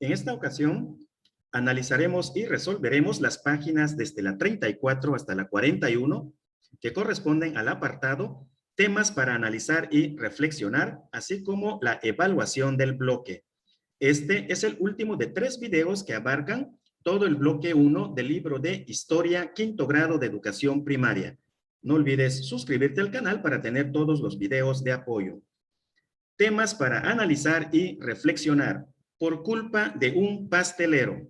En esta ocasión, analizaremos y resolveremos las páginas desde la 34 hasta la 41, que corresponden al apartado Temas para analizar y reflexionar, así como la evaluación del bloque. Este es el último de 3 videos que abarcan todo el bloque 1 del libro de Historia, quinto grado de Educación Primaria. No olvides suscribirte al canal para tener todos los videos de apoyo. Temas para analizar y reflexionar. Por culpa de un pastelero.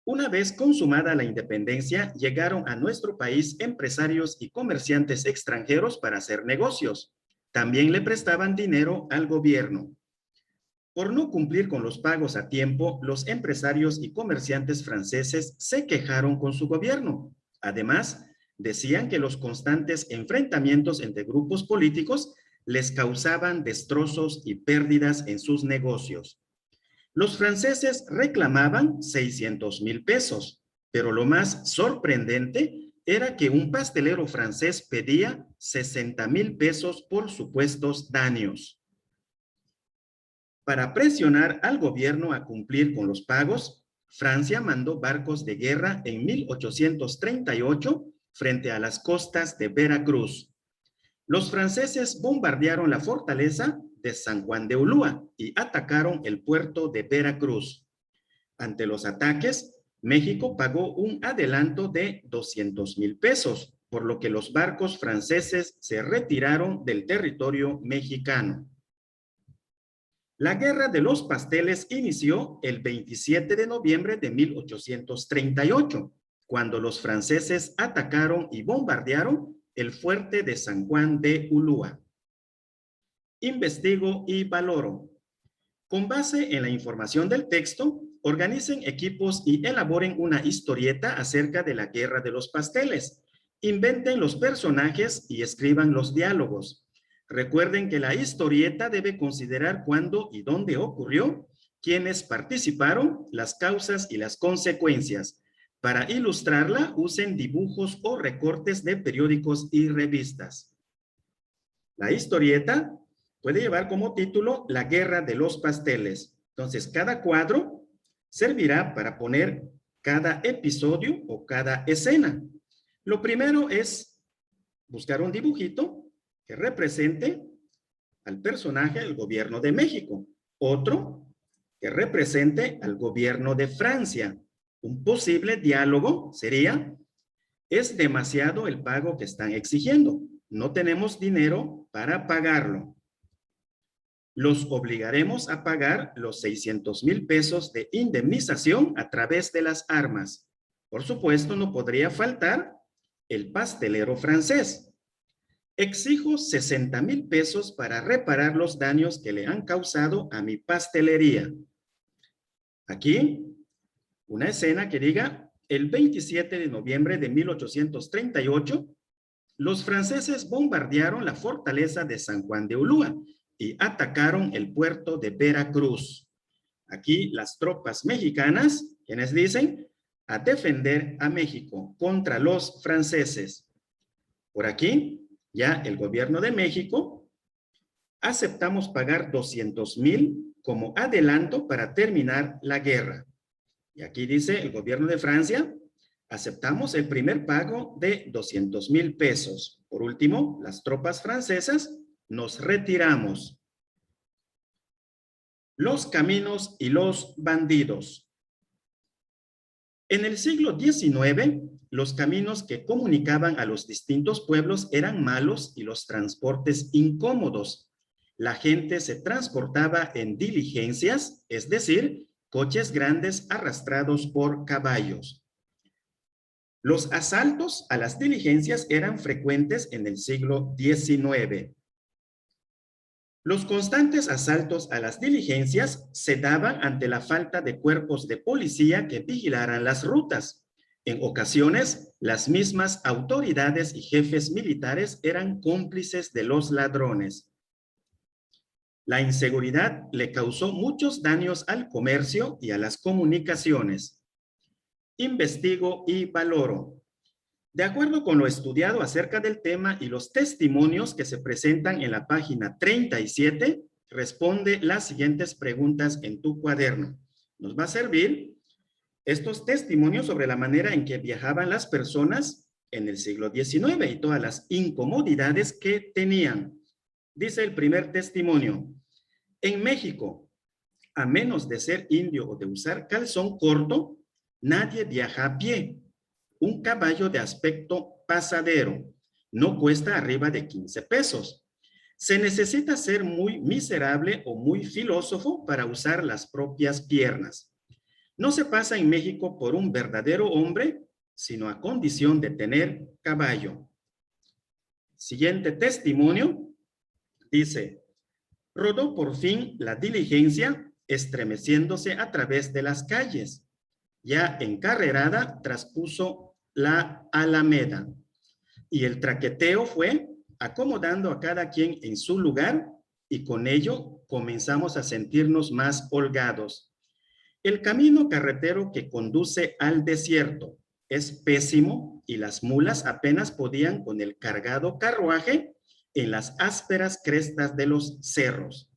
Una vez consumada la independencia, llegaron a nuestro país empresarios y comerciantes extranjeros para hacer negocios. También le prestaban dinero al gobierno. Por no cumplir con los pagos a tiempo, los empresarios y comerciantes franceses se quejaron con su gobierno. Además, decían que los constantes enfrentamientos entre grupos políticos les causaban destrozos y pérdidas en sus negocios. Los franceses reclamaban 600,000 pesos, pero lo más sorprendente era que un pastelero francés pedía 60,000 pesos por supuestos daños. Para presionar al gobierno a cumplir con los pagos, Francia mandó barcos de guerra en 1838 frente a las costas de Veracruz. Los franceses bombardearon la fortaleza de San Juan de Ulúa y atacaron el puerto de Veracruz. Ante los ataques, México pagó un adelanto de 200,000 pesos, por lo que los barcos franceses se retiraron del territorio mexicano. La Guerra de los Pasteles inició el 27 de noviembre de 1838, cuando los franceses atacaron y bombardearon el fuerte de San Juan de Ulúa. Investigo y valoro. Con base en la información del texto, organicen equipos y elaboren una historieta acerca de la Guerra de los Pasteles. Inventen los personajes y escriban los diálogos. Recuerden que la historieta debe considerar cuándo y dónde ocurrió, quiénes participaron, las causas y las consecuencias. Para ilustrarla, usen dibujos o recortes de periódicos y revistas. La historieta puede llevar como título La Guerra de los Pasteles. Entonces, cada cuadro servirá para poner cada episodio o cada escena. Lo primero es buscar un dibujito que represente al personaje del gobierno de México. Otro que represente al gobierno de Francia. Un posible diálogo sería: es demasiado el pago que están exigiendo. No tenemos dinero para pagarlo. Los obligaremos a pagar los 600,000 pesos de indemnización a través de las armas. Por supuesto, no podría faltar el pastelero francés. Exijo 60,000 pesos para reparar los daños que le han causado a mi pastelería. Aquí, una escena que diga: el 27 de noviembre de 1838, los franceses bombardearon la fortaleza de San Juan de Ulúa y atacaron el puerto de Veracruz. Aquí las tropas mexicanas, quienes dicen: a defender a México contra los franceses. Por aquí, ya el gobierno de México: aceptamos pagar 200,000 como adelanto para terminar la guerra. Y aquí dice el gobierno de Francia: aceptamos el primer pago de 200,000 pesos. Por último, las tropas francesas: nos retiramos. Los caminos y los bandidos. En el siglo XIX, los caminos que comunicaban a los distintos pueblos eran malos y los transportes incómodos. La gente se transportaba en diligencias, es decir, coches grandes arrastrados por caballos. Los asaltos a las diligencias eran frecuentes en el siglo XIX. Los constantes asaltos a las diligencias se daban ante la falta de cuerpos de policía que vigilaran las rutas. En ocasiones, las mismas autoridades y jefes militares eran cómplices de los ladrones. La inseguridad le causó muchos daños al comercio y a las comunicaciones. Investigo y valoro. De acuerdo con lo estudiado acerca del tema y los testimonios que se presentan en la página 37, responde las siguientes preguntas en tu cuaderno. nos va a servir estos testimonios sobre la manera en que viajaban las personas en el siglo XIX y todas las incomodidades que tenían. Dice el primer testimonio: en México, a menos de ser indio o de usar calzón corto, nadie viaja a pie. Un caballo de aspecto pasadero no cuesta arriba de 15 pesos. Se necesita ser muy miserable o muy filósofo para usar las propias piernas. No se pasa en México por un verdadero hombre, sino a condición de tener caballo. Siguiente testimonio, dice: rodó por fin la diligencia, estremeciéndose a través de las calles. Ya encarrerada, traspuso la Alameda. Y el traqueteo fue acomodando a cada quien en su lugar, y con ello comenzamos a sentirnos más holgados. El camino carretero que conduce al desierto es pésimo y las mulas apenas podían con el cargado carruaje en las ásperas crestas de los cerros.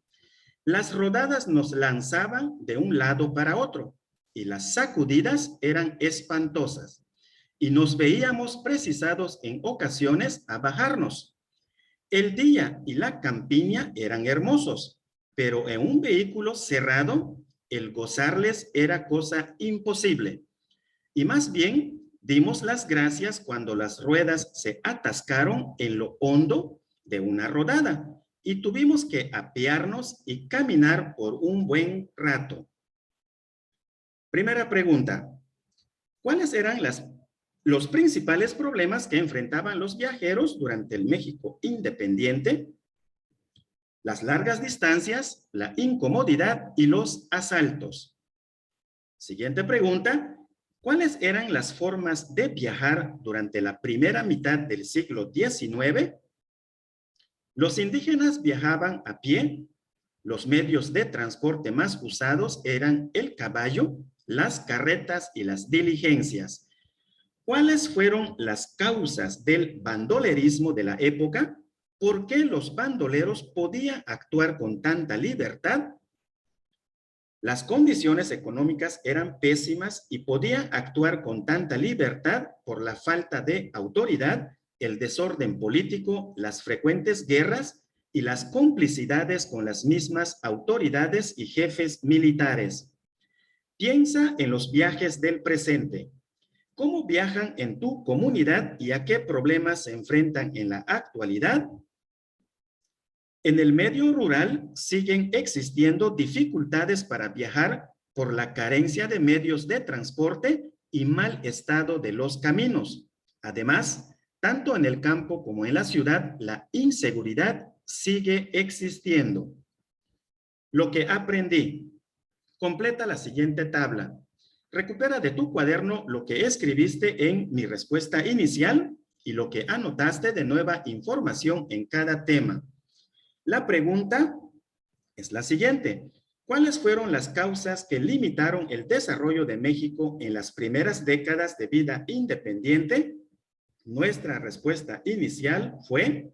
Las rodadas nos lanzaban de un lado para otro y las sacudidas eran espantosas y nos veíamos precisados en ocasiones a bajarnos. El día y la campiña eran hermosos, pero en un vehículo cerrado el gozarles era cosa imposible. Y más bien dimos las gracias cuando las ruedas se atascaron en lo hondo de una rodada y tuvimos que apearnos y caminar por un buen rato. Primera pregunta: ¿cuáles eran los principales problemas que enfrentaban los viajeros durante el México independiente? Las largas distancias, la incomodidad y los asaltos. Siguiente pregunta: ¿cuáles eran las formas de viajar durante la primera mitad del siglo XIX? Los indígenas viajaban a pie. Los medios de transporte más usados eran el caballo, las carretas y las diligencias. ¿Cuáles fueron las causas del bandolerismo de la época? ¿Por qué los bandoleros podían actuar con tanta libertad? Las condiciones económicas eran pésimas y podían actuar con tanta libertad por la falta de autoridad, el desorden político, las frecuentes guerras y las complicidades con las mismas autoridades y jefes militares. Piensa en los viajes del presente. ¿Cómo viajan en tu comunidad y a qué problemas se enfrentan en la actualidad? En el medio rural siguen existiendo dificultades para viajar por la carencia de medios de transporte y mal estado de los caminos. Además, tanto en el campo como en la ciudad, la inseguridad sigue existiendo. Lo que aprendí. Completa la siguiente tabla. Recupera de tu cuaderno lo que escribiste en mi respuesta inicial y lo que anotaste de nueva información en cada tema. La pregunta es la siguiente: ¿cuáles fueron las causas que limitaron el desarrollo de México en las primeras décadas de vida independiente? Nuestra respuesta inicial fue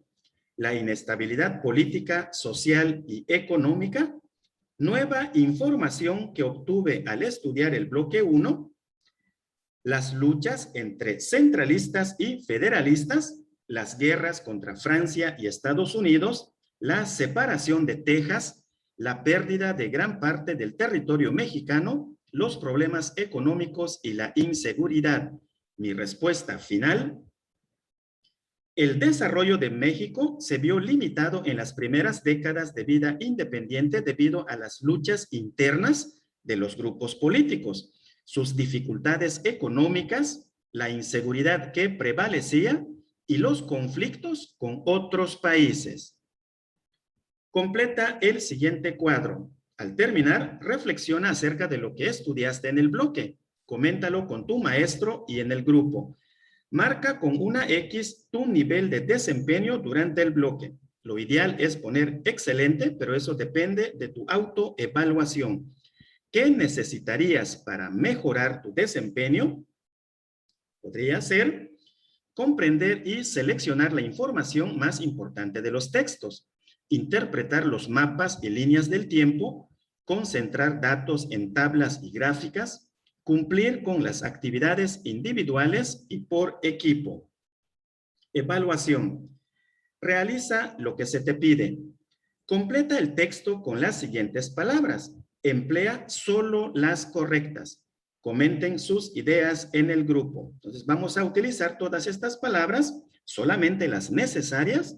la inestabilidad política, social y económica, nueva información que obtuve al estudiar el bloque 1, las luchas entre centralistas y federalistas, las guerras contra Francia y Estados Unidos, la separación de Texas, la pérdida de gran parte del territorio mexicano, los problemas económicos y la inseguridad. Mi respuesta final: el desarrollo de México se vio limitado en las primeras décadas de vida independiente debido a las luchas internas de los grupos políticos, sus dificultades económicas, la inseguridad que prevalecía y los conflictos con otros países. Completa el siguiente cuadro. Al terminar, reflexiona acerca de lo que estudiaste en el bloque. Coméntalo con tu maestro y en el grupo. Marca con una X tu nivel de desempeño durante el bloque. Lo ideal es poner excelente, pero eso depende de tu autoevaluación. ¿Qué necesitarías para mejorar tu desempeño? Podría ser comprender y seleccionar la información más importante de los textos, interpretar los mapas y líneas del tiempo, concentrar datos en tablas y gráficas, cumplir con las actividades individuales y por equipo. Evaluación. Realiza lo que se te pide. Completa el texto con las siguientes palabras. Emplea solo las correctas. Comenten sus ideas en el grupo. Entonces vamos a utilizar todas estas palabras, solamente las necesarias,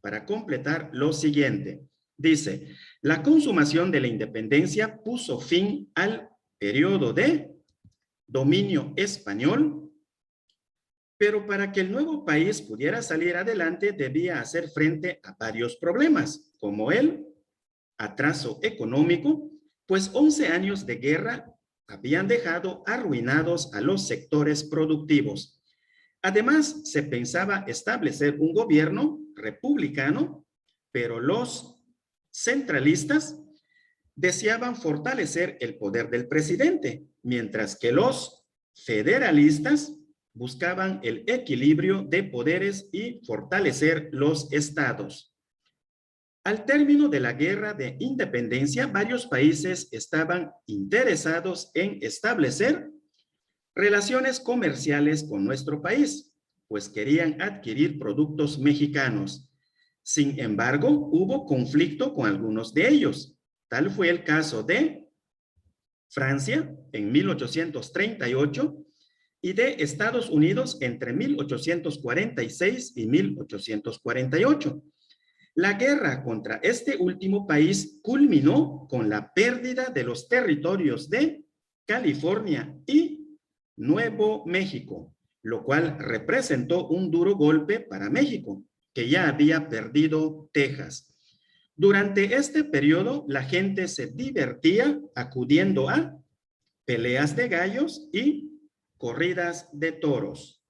para completar lo siguiente. Dice, la consumación de la independencia puso fin al periodo de dominio español, pero para que el nuevo país pudiera salir adelante debía hacer frente a varios problemas, como el atraso económico, pues 11 años de guerra habían dejado arruinados a los sectores productivos. Además, se pensaba establecer un gobierno republicano, pero los centralistas deseaban fortalecer el poder del presidente, mientras que los federalistas buscaban el equilibrio de poderes y fortalecer los estados. Al término de la Guerra de Independencia, varios países estaban interesados en establecer relaciones comerciales con nuestro país, pues querían adquirir productos mexicanos. Sin embargo, hubo conflicto con algunos de ellos. Tal fue el caso de Francia en 1838 y de Estados Unidos entre 1846 y 1848. La guerra contra este último país culminó con la pérdida de los territorios de California y Nuevo México, lo cual representó un duro golpe para México, que ya había perdido Texas. Durante este periodo, la gente se divertía acudiendo a peleas de gallos y corridas de toros.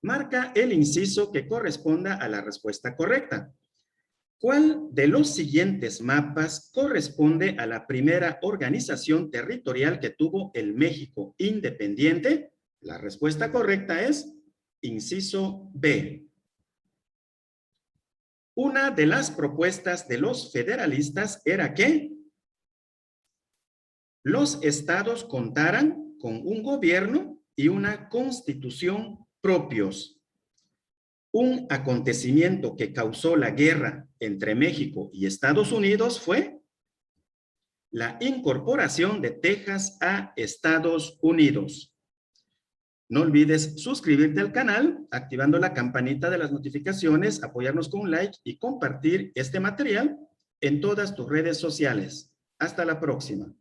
Marca el inciso que corresponda a la respuesta correcta. ¿Cuál de los siguientes mapas corresponde a la primera organización territorial que tuvo el México independiente? La respuesta correcta es inciso B. Una de las propuestas de los federalistas era que los estados contaran con un gobierno y una constitución propios. Un acontecimiento que causó la guerra entre México y Estados Unidos fue la incorporación de Texas a Estados Unidos. No olvides suscribirte al canal, activando la campanita de las notificaciones, apoyarnos con un like y compartir este material en todas tus redes sociales. Hasta la próxima.